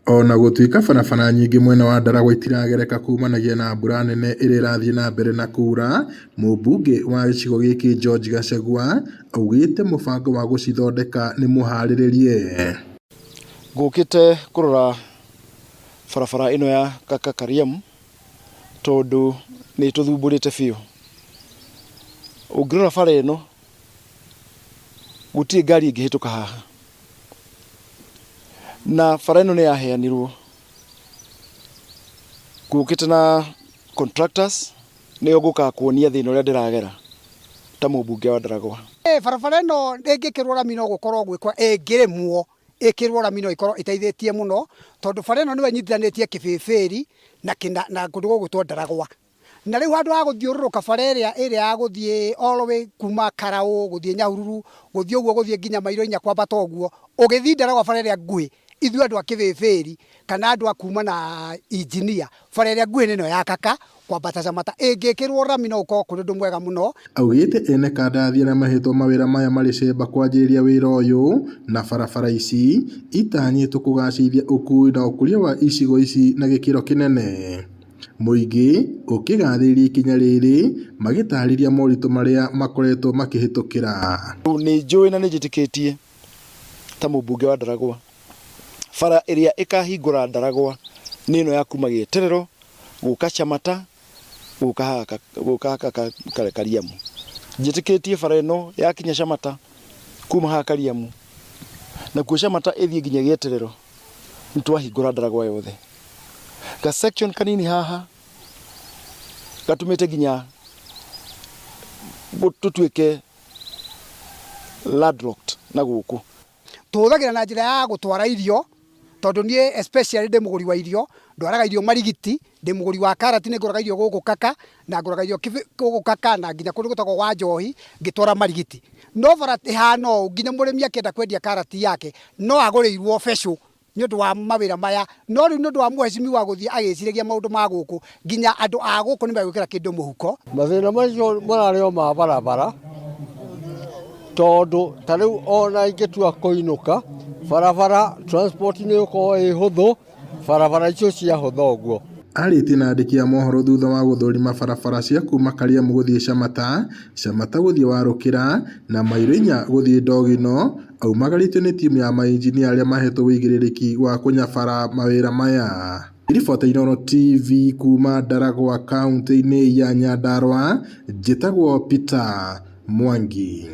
Ona gũtuĩka barabara nyingĩ mwena wa Ndaragwa itiragereka kumanagia na mbura nene ĩrĩa ĩrathiĩ na mbere na kura, mũmbunge wa gĩcigo gĩkĩ George Gachagua augĩte mũbango wa gũcithondeka nĩ mũharĩrĩrie. Ngũkĩte kũrora barabara ĩno ya Kaka Kariamu tondũ nĩ tũthumbũrĩte biũ. Ũngĩrora bara ĩno gũtirĩ ngari ĩngĩhĩtũka haha, na bara ĩno nĩ yaheanirwo. Ngũkĩte na contractors nĩo ngũka kuonia thĩna ũrĩa ndĩragera ta mũmbunge wa Ndaragwa. Barabara ĩno ĩngĩkĩrwo rami no gũkorwo gwĩkwa ĩngĩrĩmwo ĩkĩrwo rami no ikorwo ĩteithĩtie mũno tondũ bara ĩno nĩwe nyitithanĩtie Kĩbĩbĩri na kũndũ gũgwĩtwo Ndaragwa. Na rĩu handũ ha gũthiũrũrũka bara ĩrĩa ya gũthiĩ all the way kuma Karaũ gũthiĩ Nyahururu gũthiĩ ũguo gũthiĩ nginya mairo 4 kwambata ũguo ũgĩthiĩ Ndaragwa bara ĩrĩa nguhĩ, ithuĩ andũ a Kĩbĩbĩri kana andũ a kuma na injinia bara ĩrĩa nguhĩ nĩno ya Kaka kwambata Camata ĩngĩkĩrwo rami no ũkorwo kũrĩ ũndũ mwega mũno. Augĩte ene kandarathi arĩa mahetwo mawĩra maya marĩ cemba kwanjĩrĩria wĩra ũyũ na barabara ici itanyĩtwo kũgacĩrithia ũkui na ũkũria wa icigo ici na gĩkĩro kĩnene. Mũingĩ ũkĩgathĩrĩria ikinya rĩrĩ magĩtarĩria moritũ marĩa makoretwo makĩhĩtũkĩra. Nĩ njũĩ na nĩ njĩtĩkĩtie ta mũmbunge wa Ndaragwa bara ĩrĩa ĩkahingũra Ndaragwa nĩ ĩno ya kuma Gĩeterero gũka Camata gũka Kariamu. Njĩtĩkĩtie bara ĩno yakinya Camata kuma haha Kariamu na kuo Camata ĩthiĩ nginya Gĩeterero nĩ twahingũra Ndaragwa yothe. Ka section kanini haha gatumĩte nginya tũtuĩke landlocked na gũkũ. Tũhũthagĩra na njĩra ya gũtwara irio tondũ niĩ especially ndĩ mũgũri wa irio, ndwaraga irio Marigiti, ndĩ mũgũri wa karati nĩ ngũraga irio gũkũ Kaka na ngũraga irio gũkũ Kaka na nginya kũndũ gũtagwo wa Njohi ngĩtwara Marigiti. No bara ĩhana ũũ nginya mũrĩmi akĩenda kwendia karati yake no agũrĩirwo becũ nĩ ũndũ wa mawĩra maya, no rĩu nĩ ũndũ wa mũhecimi wa gũthiĩ agĩciragia maũndũ ma gũkũ nginya andũ a gũkũ nĩ megwĩkĩra kĩndũ mũhuko. Mathĩna macio mararĩ o ma barabara tondũ ta rĩu ona ingĩtua kũinũka barabara transport nĩ ũkorwo ĩ hũthũ, barabara icio ciahũtha ũguo. Arĩtie na andĩki a mohoro thutha wa gũthũrima barabara cia kuma Kariamu gũthiĩ Camata, Camata gũthiĩ Warũkĩra na mairo 4 gũthiĩ Ndogino, aumagarĩtio nĩ timu ya mainjinia arĩa mahetwo wĩigĩrĩrĩki wa kũnyabara mawĩra maya. Ribota Inooro TV kuma Ndaragwa kaunti-inĩ ya Nyandarua, njĩtagwo Peter Mwangi.